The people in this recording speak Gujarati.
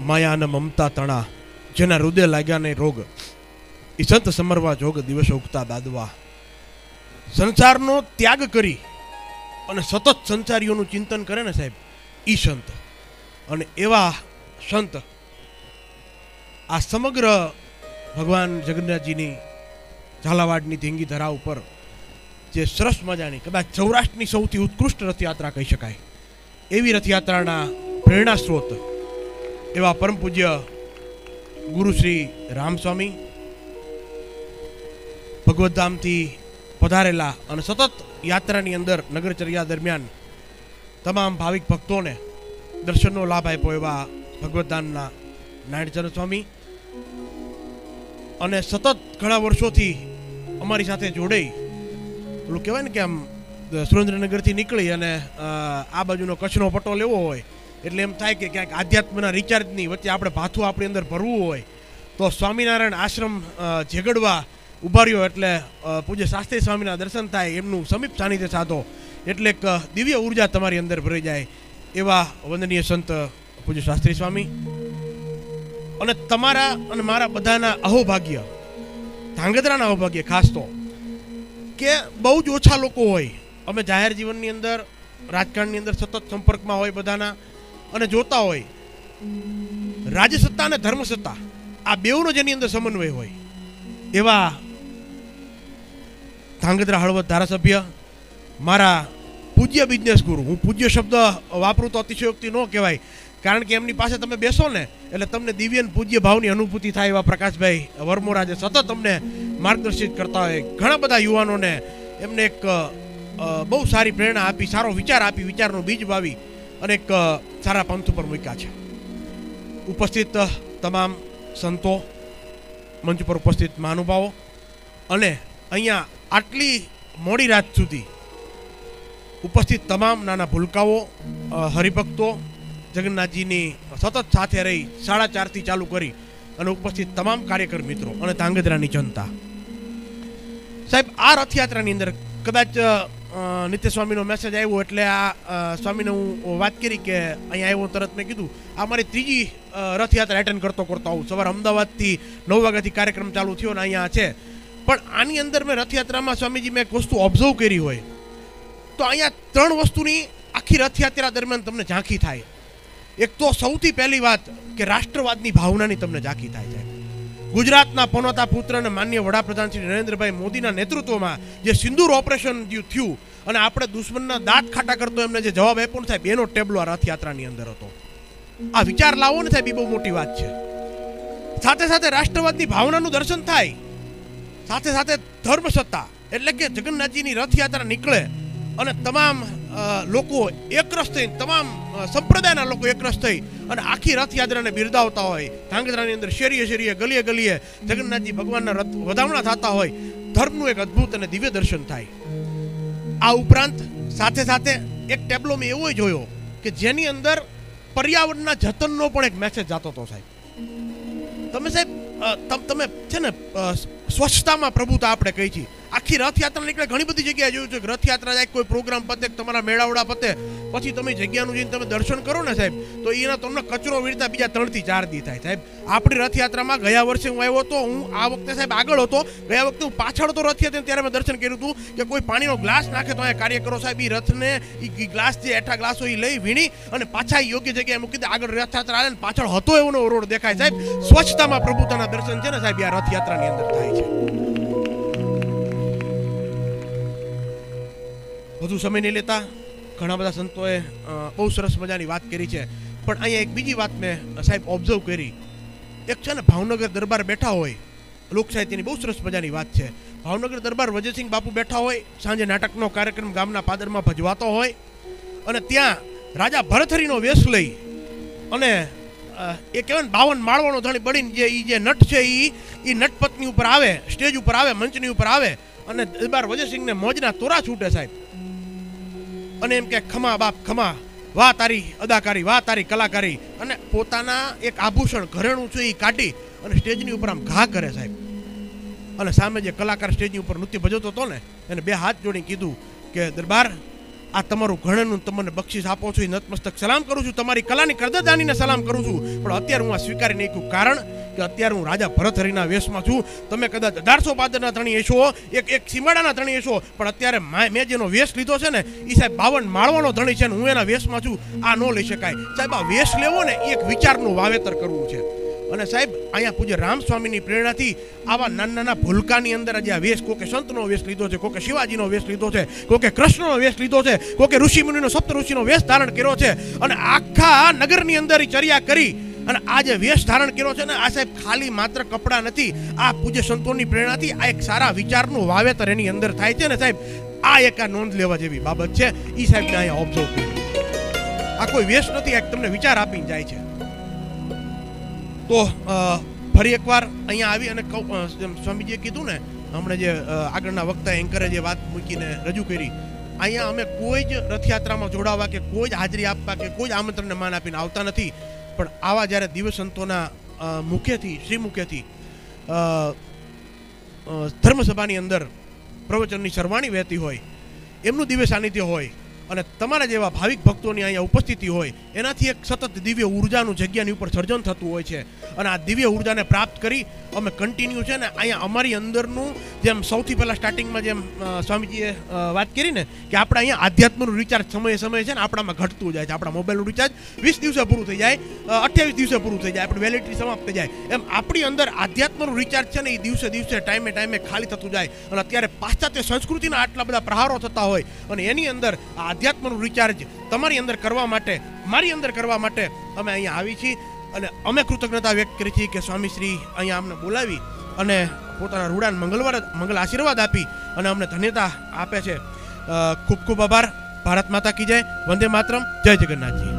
માયા અને મમતા તણા, જેના હૃદય લાગ્યા ને રોગ, એ સંત સમરવા જોગ દિવસો ઉગતા દાદવા. સંસારનો ત્યાગ કરી અને સતત સંસારીઓનું ચિંતન કરે ને સાહેબ, ઈ સંત. અને એવા સંત આ સમગ્ર ભગવાન જગન્નાથજીની ઝાલાવાડની ધીંગી ધરા ઉપર જે સરસ મજાની, કદાચ સૌરાષ્ટ્રની સૌથી ઉત્કૃષ્ટ રથયાત્રા કહી શકાય એવી રથયાત્રાના પ્રેરણા સ્ત્રોત એવા પરમ પૂજ્ય ગુરુ શ્રી રામસ્વામી ભગવતધામથી પધારેલા અને સતત યાત્રાની અંદર નગરચર્યા દરમિયાન તમામ ભાવિક ભક્તોને દર્શનનો લાભ આપ્યો એવા ભગવતધામના નારાયણચંદ્ર સ્વામી, અને સતત ઘણા વર્ષોથી અમારી સાથે જોડાઈ, પેલું કહેવાય ને કે આમ સુરેન્દ્રનગરથી નીકળી અને આ બાજુનો કચ્છનો પટ્ટો લેવો હોય એટલે એમ થાય કે ક્યાંક આધ્યાત્મના રિચાર્જની વચ્ચે આપણે ભાથું આપણી અંદર ભરવું હોય તો સ્વામિનારાયણ આશ્રમ ઝેગડવા ઉભા રહ્યો એટલે પૂજ્ય શાસ્ત્રી સ્વામીના દર્શન થાય, એમનું સમીપ સાનિધ્ય સાધો એટલે એક દિવ્ય ઉર્જા તમારી અંદર ભરાઈ જાય એવા વંદનીય સંત પૂજ્ય શાસ્ત્રી સ્વામી. અને તમારા અને મારા બધાના અહોભાગ્ય, ધાંગધ્રાના અહોભાગ્ય ખાસ તો કે બહુ જ ઓછા લોકો હોય, અમે જાહેર જીવનની અંદર રાજકારણની અંદર સતત સંપર્કમાં હોય બધાના, અને જોતા હોય રાજસત્તા અને ધર્મસત્તા આ બેઉનો જેની અંદર સમન્વય હોય એવા ધાંગધ્રા હળવદ ધારાસભ્ય, મારા પૂજ્ય બિઝનેસ ગુરુ, હું પૂજ્ય શબ્દ વાપરું તો અતિશયોક્તિ ન કહેવાય, કારણ કે એમની પાસે તમે બેસો ને એટલે તમને દિવ્ય પૂજ્ય ભાવની અનુભૂતિ થાય એવા પ્રકાશભાઈ વર્મોરાજે સતત અમને માર્ગદર્શિત કરતા હોય. ઘણા બધા યુવાનોને એમને એક બહુ સારી પ્રેરણા આપી, સારો વિચાર આપી, વિચારનું બીજ વાવી અને એક સારા પંથ ઉપર મૂક્યા છે. ઉપસ્થિત તમામ સંતો, મંચ પર ઉપસ્થિત મહાનુભાવો અને અહીંયા આટલી મોડી રાત સુધી ઉપસ્થિત તમામ નાના ભૂલકાઓ, હરિભક્તો, જગન્નાથજીની સતત સાથે રહી 4:30થી ચાલુ કરી અને ઉપસ્થિત તમામ કાર્યકર મિત્રો અને ધાંગધ્રાની જનતા. સાહેબ, આ રથયાત્રાની અંદર કદાચ નિત્ય સ્વામીનો મેસેજ આવ્યો એટલે આ સ્વામીને હું વાત કરી કે અહીંયા આવ્યો તરત મેં કીધું આ મારી ત્રીજી રથયાત્રા એટેન્ડ કરતો આવું. સવારે અમદાવાદથી 9 વાગ્યાથી કાર્યક્રમ ચાલુ થયો ને અહીંયા છે, પણ આની અંદર મેં રથયાત્રામાં સ્વામીજી મેં એક વસ્તુ ઓબ્ઝર્વ કરી હોય તો અહીંયા 3 વસ્તુની આખી રથયાત્રા દરમિયાન તમને ઝાંખી થાય. એક તો સૌથી પહેલી વાત કે રાષ્ટ્રવાદની ભાવનાની તમને ઝાંખી થાય છે. ગુજરાતના પનોતા પુત્ર અને માન્ય વડાપ્રધાન શ્રી નરેન્દ્રભાઈ મોદીના નેતૃત્વમાં જે સિંદૂર ઓપરેશન થયું અને આપણે દુશ્મનના દાંત ખાટા કરતો એમને જે જવાબ આપ્યો ને સાહેબ, એનો ટેબલો આ રથયાત્રાની અંદર હતો. આ વિચાર લાવો ને સાહેબ, એ બહુ મોટી વાત છે. સાથે સાથે રાષ્ટ્રવાદની ભાવનાનું દર્શન થાય, સાથે સાથે ધર્મસત્તા એટલે કે જગન્નાથજીની રથયાત્રા નીકળે અને તમામ લોકો એકરસ થઈ, તમામ સંપ્રદાયના લોકો એકરસ થઈ અને આખી રથયાત્રાને બિરદાવતા હોય. ધાંગધ્રાની અંદર શેરીએ શેરીએ, ગલીએ ગલીએ જગન્નાથજી ભગવાનના રથ વધામણા થતા હોય. ધર્મનું એક અદ્ભુત અને દિવ્ય દર્શન થાય. આ ઉપરાંત સાથે સાથે એક ટેબલો મેં એવો જોયો કે જેની અંદર પર્યાવરણના જતનનો પણ એક મેસેજ જતો હતો સાહેબ. તમે સાહેબ તમે છે ને સ્વચ્છતામાં પ્રભુતા આપણે કહી છીએ. આખી રથયાત્રા નીકળે ઘણી બધી જગ્યાએ જોયું છે કે રથયાત્રા જાય, કોઈ પ્રોગ્રામ પતે, તમારા મેળાવડા પતે, પછી તમે જગ્યાનું જઈને તમે દર્શન કરો ને સાહેબ તો એના તમને કચરો વીણતા બીજા 3 થી 4 દી થાય સાહેબ. આપણી રથયાત્રામાં ગયા વર્ષે હું આવ્યો હતો, હું આ વખતે સાહેબ આગળ હતો, ગયા વખતે હું પાછળ તો રથયાત્રા ત્યારે મેં દર્શન કર્યું હતું કે કોઈ પાણીનો ગ્લાસ નાખે તો અહીંયા કાર્યકરો સાહેબ એ રથને એ ગ્લાસ જે એઠા ગ્લાસો એ લઈ વીણી અને પાછા યોગ્ય જગ્યાએ મૂકી દે. આગળ રથયાત્રા આવે ને પાછળ હતો એવો રોડ દેખાય સાહેબ. સ્વચ્છતામાં પ્રભુતાના દર્શન છે ને સાહેબ આ રથયાત્રાની અંદર થાય છે. વધુ સમય નહીં લેતા, ઘણા બધા સંતોએ બહુ સરસ મજાની વાત કરી છે, પણ અહીંયા એક બીજી વાત મેં સાહેબ ઓબ્ઝર્વ કરી. એક છે ને ભાવનગર દરબાર બેઠા હોય, લોક સાહિત્યની બહુ સરસ મજાની વાત છે. ભાવનગર દરબાર વજયસિંહ બાપુ બેઠા હોય, સાંજે નાટકનો કાર્યક્રમ ગામના પાદરમાં ભજવાતો હોય અને ત્યાં રાજા ભરથરીનો વેશ લઈ અને એ કહેવાય ને 52 માળવાનો ધણી બળીને જે નટ છે એ નટપત્ની ઉપર આવે, સ્ટેજ ઉપર આવે, મંચની ઉપર આવે અને દરબાર વજયસિંહને મોજના તોરા છૂટે સાહેબ અને એમ કે ખમા બાપ ખમા, વાહ તારી અદાકારી, વાહ તારી કલાકારી, અને પોતાના એક આભૂષણ ઘરેણું છે એ કાઢી અને સ્ટેજની ઉપર આમ ઘા કરે સાહેબ. અને સામે જે કલાકાર સ્ટેજની ઉપર નૃત્ય ભજવતો હતો ને એને 2 હાથ જોડીને કીધું કે દરબાર આ તમારું ઘણનું તમને બક્ષિસ આપો છો એ નતમસ્તક સલામ કરું છું, તમારી કલાની કદરદાનીને સલામ કરું છું, પણ અત્યારે હું આ સ્વીકારી નાખ્યું, કારણ કે અત્યારે હું રાજા ભરતહરિના વેશમાં છું. તમે કદાચ 1800 પાદરના ધણી હશો, એક સીમાડાના ધણી હશો, પણ અત્યારે મેં જેનો વેશ લીધો છે ને એ સાહેબ 52 માળવાનો ધણી છે ને હું એના વેશમાં છું. આ ન લઈ શકાય સાહેબ. આ વેશ લેવો ને એ એક વિચારનું વાવેતર કરવું છે. અને સાહેબ અહીંયા પૂજ્ય રામસ્વામીની પ્રેરણાથી આવા નાના ભૂલકાની અંદર આજે આ વેશ, કોકે સંતનો વેશ લીધો છે, કોકે શિવાજીનો વેશ લીધો છે, કોકે કૃષ્ણનો વેશ લીધો છે, કોકે ઋષિમુનિનો સપ્ત ઋષિનો વેશ ધારણ કર્યો છે, અને આખા નગરની અંદર ચર્યા કરી અને આ જે વેશ ધારણ કર્યો છે ને આ સાહેબ ખાલી માત્ર કપડાં નથી, આ પૂજ્ય સંતોની પ્રેરણાથી આ એક સારા વિચારનું વાવેતર એની અંદર થાય છે ને સાહેબ. આ એક આ નોંધ લેવા જેવી બાબત છે. એ સાહેબને અહીંયા ઓબ્ઝર્વ કર્યું. આ કોઈ વેશ નથી, એક તમને વિચાર આપીને જાય છે. તો ફરી એકવાર અહીંયા આવી અને જેમ સ્વામીજીએ કીધું ને, હમણાં જે આગળના વક્તા એન્કરે જે વાત મૂકીને રજૂ કરી, અહીંયા અમે કોઈ જ રથયાત્રામાં જોડાવા કે કોઈ જ હાજરી આપવા કે કોઈ જ આમંત્રણને માન આપીને આવતા નથી, પણ આવા જ્યારે દિવ્ય સંતોના મુખેથી, શ્રી મુખેથી ધર્મસભાની અંદર પ્રવચનની સરવાણી વહેતી હોય, એમનું દિવ્ય સાનિધ્ય હોય અને તમારા જેવા ભાવિક ભક્તોની અહીંયા ઉપસ્થિતિ હોય, એનાથી એક સતત દિવ્ય ઉર્જાનું જગ્યાની ઉપર સર્જન થતું હોય છે. અને આ દિવ્ય ઉર્જાને પ્રાપ્ત કરી અમે કન્ટિન્યુ છે ને અહીંયા અમારી અંદરનું, જેમ સૌથી પહેલાં સ્ટાર્ટિંગમાં જેમ સ્વામીજીએ વાત કરી ને કે આપણે અહીંયા આધ્યાત્મનું રિચાર્જ સમયે સમયે છે ને આપણામાં ઘટતું જાય છે. આપણા મોબાઈલનું રિચાર્જ 20 દિવસે પૂરું થઈ જાય, 28 દિવસે પૂરું થઈ જાય, આપણી વેલિડિટી સમાપ્ત થઈ જાય, એમ આપણી અંદર આધ્યાત્મનું રિચાર્જ છે ને એ દિવસે દિવસે ટાઈમે ટાઈમે ખાલી થતું જાય. અને અત્યારે પાશ્ચાત્ય સંસ્કૃતિના આટલા બધા પ્રહારો થતા હોય અને એની અંદર આધ્યાત્મનું રિચાર્જ તમારી અંદર કરવા માટે, મારી અંદર કરવા માટે અમે અહીંયા આવી છીએ. અને અમે કૃતજ્ઞતા વ્યક્ત કરી છીએ કે સ્વામીશ્રી અહીંયા અમને બોલાવી અને પોતાના રૂડાન મંગલ આશીર્વાદ આપી અને અમને ધન્યતા આપે છે. ખૂબ ખૂબ આભાર. ભારત માતા કી જય. વંદે માતરમ. જય જગન્નાથજી.